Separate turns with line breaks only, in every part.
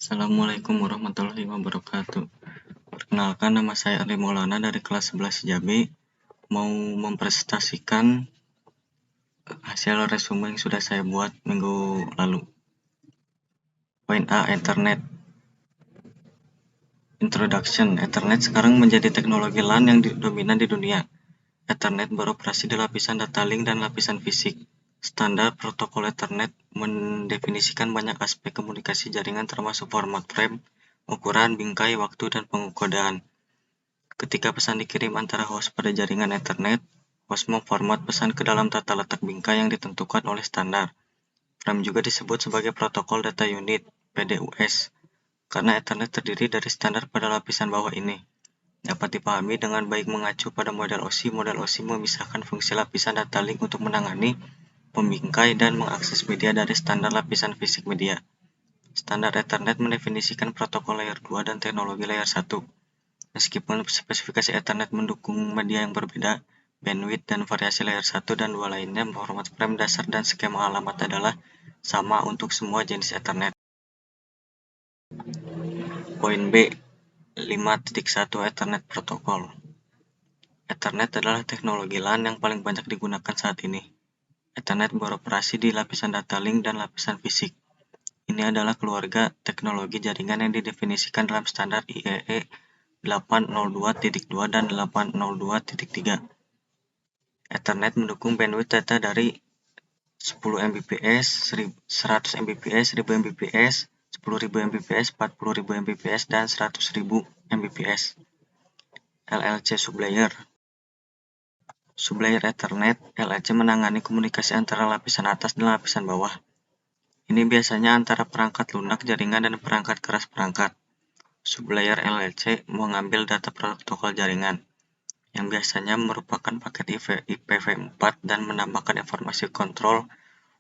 Assalamualaikum warahmatullahi wabarakatuh. Perkenalkan, nama saya Ali Maulana dari kelas 11 Jabi. Mau mempresentasikan hasil resume yang sudah saya buat minggu lalu. Poin A, Ethernet. Introduction. Ethernet sekarang menjadi teknologi LAN yang dominan di dunia. Ethernet beroperasi di lapisan data link dan lapisan fisik. Standar protokol Ethernet mendefinisikan banyak aspek komunikasi jaringan termasuk format frame, ukuran, bingkai, waktu, dan pengokodaan. Ketika pesan dikirim antara host pada jaringan Ethernet, host memformat pesan ke dalam tata letak bingkai yang ditentukan oleh standar. Frame juga disebut sebagai protokol data unit, PDUS, karena Ethernet terdiri dari standar pada lapisan bawah ini. Dapat dipahami dengan baik mengacu pada model OSI. Model OSI memisahkan fungsi lapisan data link untuk menangani, pembingkai, dan mengakses media dari standar lapisan fisik media. Standar Ethernet mendefinisikan protokol layer 2 dan teknologi layer 1. Meskipun spesifikasi Ethernet mendukung media yang berbeda, bandwidth dan variasi layer 1 dan 2 lainnya, format frame dasar dan skema alamat adalah sama untuk semua jenis Ethernet. Poin B, 5.1 Ethernet Protocol. Ethernet adalah teknologi LAN yang paling banyak digunakan saat ini. Ethernet beroperasi di lapisan data link dan lapisan fisik. Ini adalah keluarga teknologi jaringan yang didefinisikan dalam standar IEEE 802.2 dan 802.3. Ethernet mendukung bandwidth data dari 10 Mbps, 100 Mbps, 1000 Mbps, 10.000 Mbps, 40.000 Mbps, dan 100.000 Mbps. LLC Sublayer. Sublayer Ethernet, LLC menangani komunikasi antara lapisan atas dan lapisan bawah. Ini biasanya antara perangkat lunak jaringan dan perangkat keras perangkat. Sublayer LLC mengambil data protokol jaringan, yang biasanya merupakan paket IPv4 dan menambahkan informasi kontrol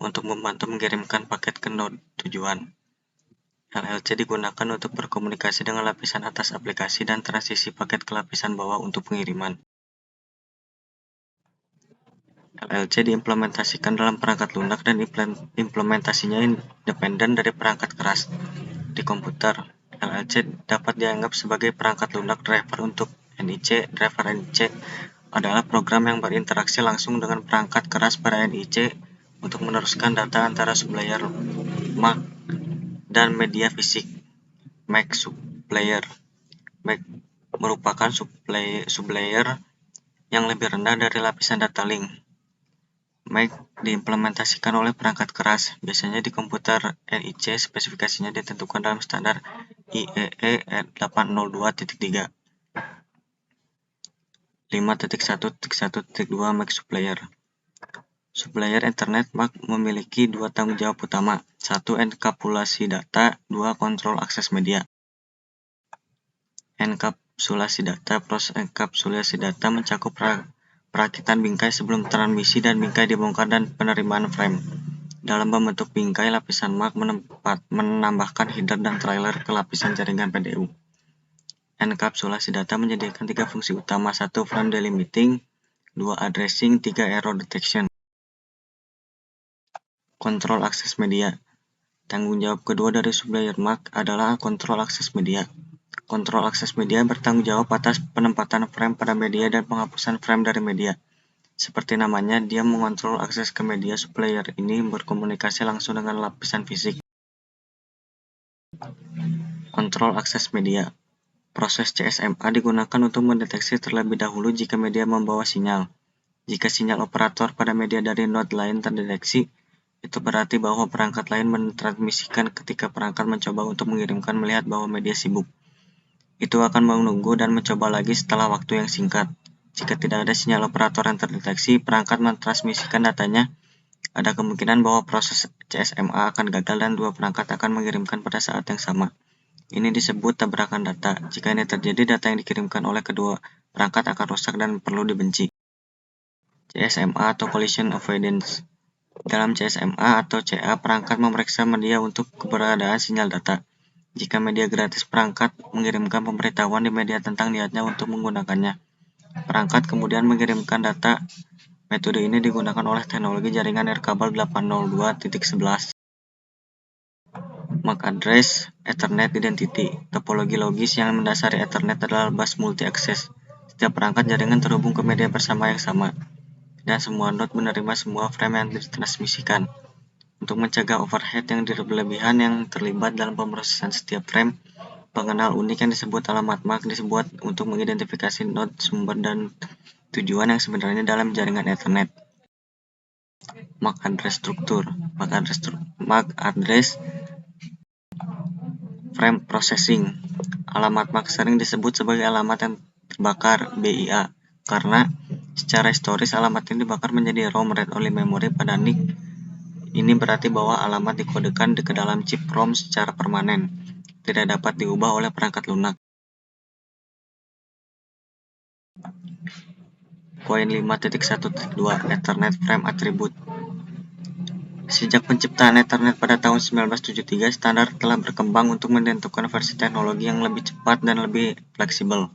untuk membantu mengirimkan paket ke node tujuan. LLC digunakan untuk berkomunikasi dengan lapisan atas aplikasi dan transisi paket ke lapisan bawah untuk pengiriman. LLC diimplementasikan dalam perangkat lunak dan implementasinya independen dari perangkat keras. Di komputer, LLC dapat dianggap sebagai perangkat lunak driver untuk NIC. Driver NIC adalah program yang berinteraksi langsung dengan perangkat keras pada NIC untuk meneruskan data antara sublayer MAC dan media fisik. MAC sublayer. MAC merupakan sublayer yang lebih rendah dari lapisan data link. MAC diimplementasikan oleh perangkat keras, biasanya di komputer NIC. Spesifikasinya ditentukan dalam standar IEEE 802.3. 5.1.1.2 MAC Sublayer. Sublayer Ethernet MAC memiliki dua tanggung jawab utama. 1. Enkapsulasi data. 2. Kontrol akses media. Enkapsulasi data. Proses enkapsulasi data mencakup perakitan bingkai sebelum transmisi dan bingkai dibongkar dan penerimaan frame. Dalam membentuk bingkai, lapisan MAC menambahkan header dan trailer ke lapisan jaringan PDU. Enkapsulasi data menyediakan 3 fungsi utama. 1. Frame delimiting. 2. Addressing. 3. Error detection. Kontrol akses media. Tanggung jawab kedua dari sublayer MAC adalah kontrol akses media. Kontrol akses media bertanggung jawab atas penempatan frame pada media dan penghapusan frame dari media. Seperti namanya, dia mengontrol akses ke media. Sublayer ini berkomunikasi langsung dengan lapisan fisik. Kontrol akses media. Proses CSMA digunakan untuk mendeteksi terlebih dahulu jika media membawa sinyal. Jika sinyal operator pada media dari node lain terdeteksi, itu berarti bahwa perangkat lain mentransmisikan. Ketika perangkat mencoba untuk mengirimkan melihat bahwa media sibuk, itu akan menunggu dan mencoba lagi setelah waktu yang singkat. Jika tidak ada sinyal operator yang terdeteksi, perangkat mentransmisikan datanya. Ada kemungkinan bahwa proses CSMA akan gagal dan dua perangkat akan mengirimkan pada saat yang sama. Ini disebut tabrakan data. Jika ini terjadi, data yang dikirimkan oleh kedua perangkat akan rusak dan perlu dibenci. CSMA atau Collision Avoidance. Dalam CSMA atau CA, perangkat memeriksa media untuk keberadaan sinyal data. Jika media gratis, perangkat mengirimkan pemberitahuan di media tentang niatnya untuk menggunakannya. Perangkat kemudian mengirimkan data. Metode ini digunakan oleh teknologi jaringan nirkabel 802.11. MAC address, Ethernet identity. Topologi logis yang mendasari Ethernet adalah bus multi-access. Setiap perangkat jaringan terhubung ke media bersama yang sama, dan semua node menerima semua frame yang ditransmisikan. Untuk mencegah overhead yang berlebihan yang terlibat dalam pemrosesan setiap frame, pengenal unik yang disebut alamat MAC dibuat untuk mengidentifikasi node sumber dan tujuan yang sebenarnya dalam jaringan Ethernet. MAC address struktur. MAC address frame processing. Alamat MAC sering disebut sebagai alamat yang terbakar (BIA) karena secara historis alamat ini dibakar menjadi ROM read-only memory pada NIC. Ini berarti bahwa alamat dikodekan ke dalam chip ROM secara permanen, tidak dapat diubah oleh perangkat lunak. Poin 5.1.2 Ethernet Frame Attribute. Sejak penciptaan Ethernet pada tahun 1973, standar telah berkembang untuk menentukan versi teknologi yang lebih cepat dan lebih fleksibel.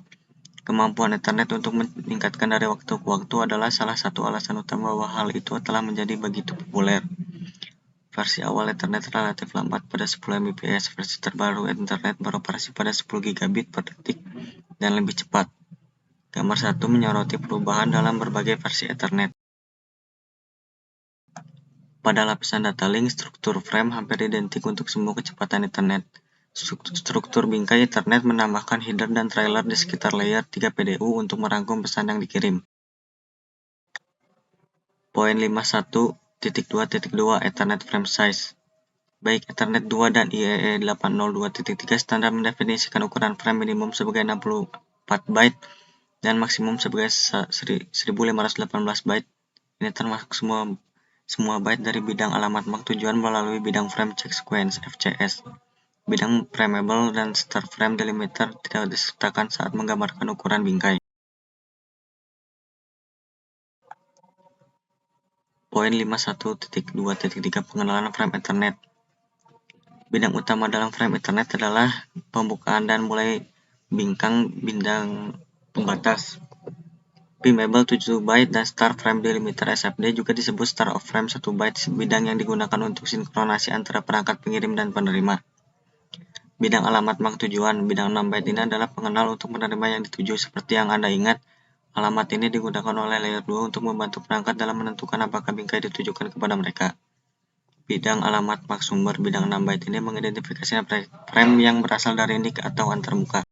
Kemampuan Ethernet untuk meningkatkan dari waktu ke waktu adalah salah satu alasan utama bahwa hal itu telah menjadi begitu populer. Versi awal Ethernet relatif lambat pada 10 Mbps, versi terbaru Ethernet beroperasi pada 10 gigabit per detik dan lebih cepat. Gambar 1 menyoroti perubahan dalam berbagai versi Ethernet. Pada lapisan data link, struktur frame hampir identik untuk semua kecepatan Ethernet. Struktur bingkai Ethernet menambahkan header dan trailer di sekitar layer 3 PDU untuk merangkum pesan yang dikirim. Poin 51.2.2 Ethernet Frame Size. Baik Ethernet 2 dan IEEE 802.3 standar mendefinisikan ukuran frame minimum sebagai 64 byte dan maksimum sebagai 1518 byte. Ini termasuk semua byte dari bidang alamat MAC tujuan melalui bidang frame check sequence (FCS). Bidang frameable dan start frame delimiter tidak disertakan saat menggambarkan ukuran bingkai. Poin 51.2.3 Pengenalan frame Ethernet. Bidang utama dalam frame Ethernet adalah pembukaan dan mulai bidang pembatas. Pimmable 7 byte dan start frame delimiter SFD juga disebut start of frame 1 byte, bidang yang digunakan untuk sinkronasi antara perangkat pengirim dan penerima. Bidang alamat MAC tujuan. Bidang 6 byte ini adalah pengenal untuk penerima yang dituju. Seperti yang Anda ingat, alamat ini digunakan oleh layer 2 untuk membantu perangkat dalam menentukan apakah bingkai ditujukan kepada mereka. Bidang alamat MAC sumber. Bidang 6 byte ini mengidentifikasi frame yang berasal dari NIC atau antarmuka.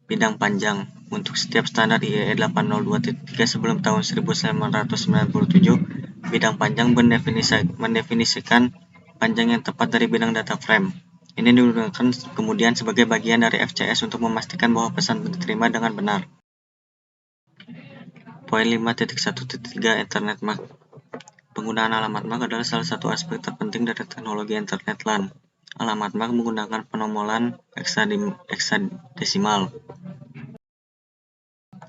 Bidang panjang. Untuk setiap standar IEEE 802.3 sebelum tahun 1997, bidang panjang mendefinisikan panjang yang tepat dari bidang data frame. Ini digunakan kemudian sebagai bagian dari FCS untuk memastikan bahwa pesan diterima dengan benar. Poin 5.1.3 Ethernet MAC. Penggunaan alamat MAC adalah salah satu aspek terpenting dari teknologi Ethernet LAN. Alamat MAC menggunakan penomolan heksadesimal.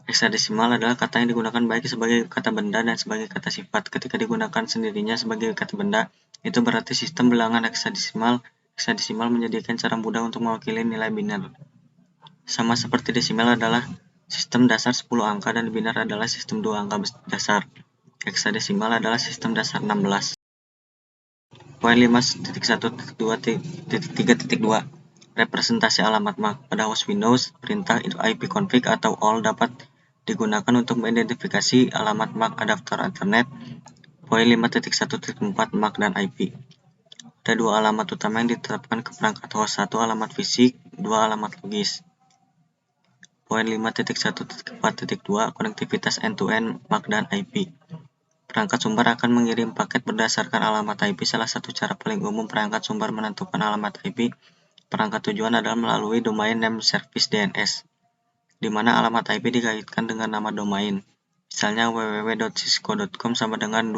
Heksadesimal adalah kata yang digunakan baik sebagai kata benda dan sebagai kata sifat. Ketika digunakan sendirinya sebagai kata benda, itu berarti sistem bilangan heksadesimal. Heksadesimal menjadikan cara mudah untuk mewakili nilai biner. Sama seperti desimal adalah sistem dasar 10 angka dan biner adalah sistem 2 angka dasar. Heksadesimal adalah sistem dasar 16. Poin 5.1.2.3.2 Representasi alamat MAC. Pada host Windows, perintah ipconfig atau all dapat digunakan untuk mengidentifikasi alamat MAC adapter Ethernet. Poin 5.1.4 MAC dan IP. Ada dua alamat utama yang ditetapkan ke perangkat host, satu alamat fisik, dua alamat logis. Poin 5.1.4.2 Konektivitas end-to-end MAC dan IP. Perangkat sumber akan mengirim paket berdasarkan alamat IP. Salah satu cara paling umum perangkat sumber menentukan alamat IP perangkat tujuan adalah melalui domain name service DNS, di mana alamat IP dikaitkan dengan nama domain. Misalnya www.cisco.com sama dengan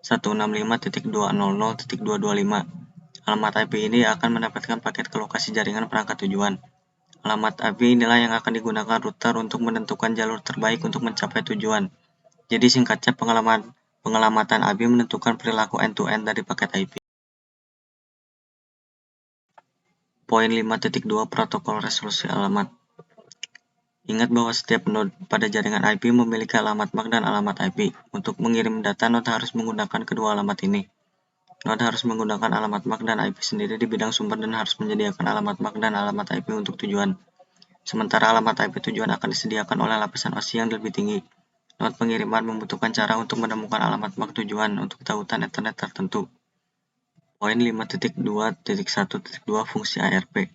201.165.200.225. Alamat IP ini akan mendapatkan paket ke lokasi jaringan perangkat tujuan. Alamat IP inilah yang akan digunakan router untuk menentukan jalur terbaik untuk mencapai tujuan. Jadi singkatnya pengelamatan IP menentukan perilaku end-to-end dari paket IP. Poin 5.2 Protokol resolusi alamat. Ingat bahwa setiap node pada jaringan IP memiliki alamat MAC dan alamat IP. Untuk mengirim data, node harus menggunakan kedua alamat ini. Node harus menggunakan alamat MAC dan IP sendiri di bidang sumber dan harus menyediakan alamat MAC dan alamat IP untuk tujuan. Sementara alamat IP tujuan akan disediakan oleh lapisan OSI yang lebih tinggi. Node pengiriman membutuhkan cara untuk menemukan alamat MAC tujuan untuk tautan Ethernet tertentu. Poin 5.2.1.2 Fungsi ARP.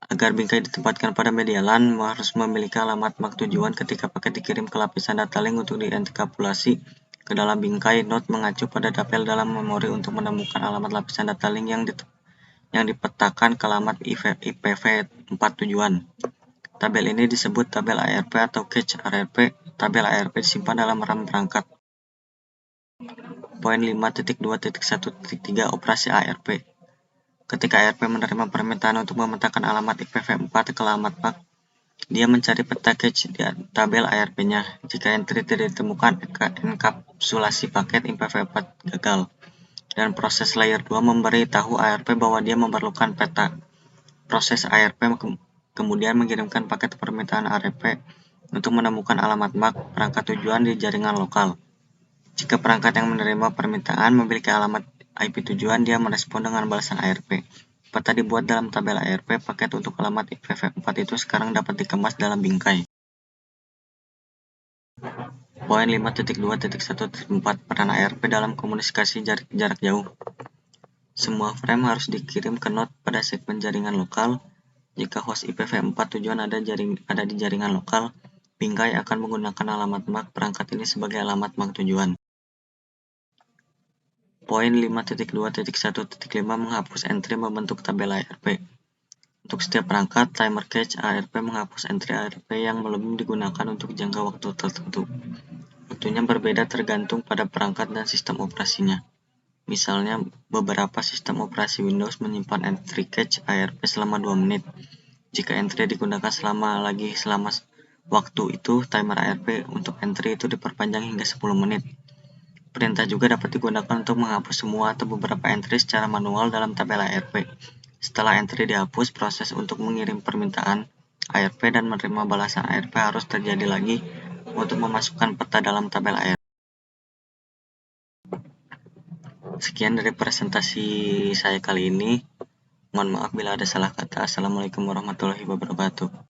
Agar bingkai ditempatkan pada media LAN, harus memiliki alamat MAC tujuan ketika paket dikirim ke lapisan data link untuk dienkapsulasi ke dalam bingkai. Node mengacu pada tabel dalam memori untuk menemukan alamat lapisan data link yang dipetakan ke alamat IPv4 tujuan. Tabel ini disebut tabel ARP atau cache ARP. Tabel ARP disimpan dalam RAM perangkat. Poin 5.2.1.3 Operasi ARP. Ketika ARP menerima permintaan untuk memetakan alamat IPv4 ke alamat MAC, dia mencari peta cache di tabel ARP-nya. Jika entry tidak ditemukan, enkapsulasi paket IPv4 gagal. Dan proses layer 2 memberi tahu ARP bahwa dia memerlukan peta. Proses ARP kemudian mengirimkan paket permintaan ARP untuk menemukan alamat MAC perangkat tujuan di jaringan lokal. Jika perangkat yang menerima permintaan memiliki alamat IP tujuan, dia merespon dengan balasan ARP. Peta dibuat dalam tabel ARP. Paket untuk alamat IPv4 itu sekarang dapat dikemas dalam bingkai. Poin 5.2.1.4 Peran ARP dalam komunikasi jarak jauh. Semua frame harus dikirim ke node pada segmen jaringan lokal. Jika host IPv4 tujuan ada di jaringan lokal, bingkai akan menggunakan alamat MAC perangkat ini sebagai alamat MAC tujuan. Poin 5.2.1.5 Menghapus entry membentuk tabel ARP. Untuk setiap perangkat, timer cache ARP menghapus entry ARP yang belum digunakan untuk jangka waktu tertentu. Waktunya berbeda tergantung pada perangkat dan sistem operasinya. Misalnya, beberapa sistem operasi Windows menyimpan entry cache ARP selama 2 menit. Jika entry digunakan selama waktu itu, timer ARP untuk entry itu diperpanjang hingga 10 menit. Perintah juga dapat digunakan untuk menghapus semua atau beberapa entry secara manual dalam tabel ARP. Setelah entry dihapus, proses untuk mengirim permintaan ARP dan menerima balasan ARP harus terjadi lagi untuk memasukkan peta dalam tabel ARP. Sekian dari presentasi saya kali ini. Mohon maaf bila ada salah kata. Assalamualaikum warahmatullahi wabarakatuh.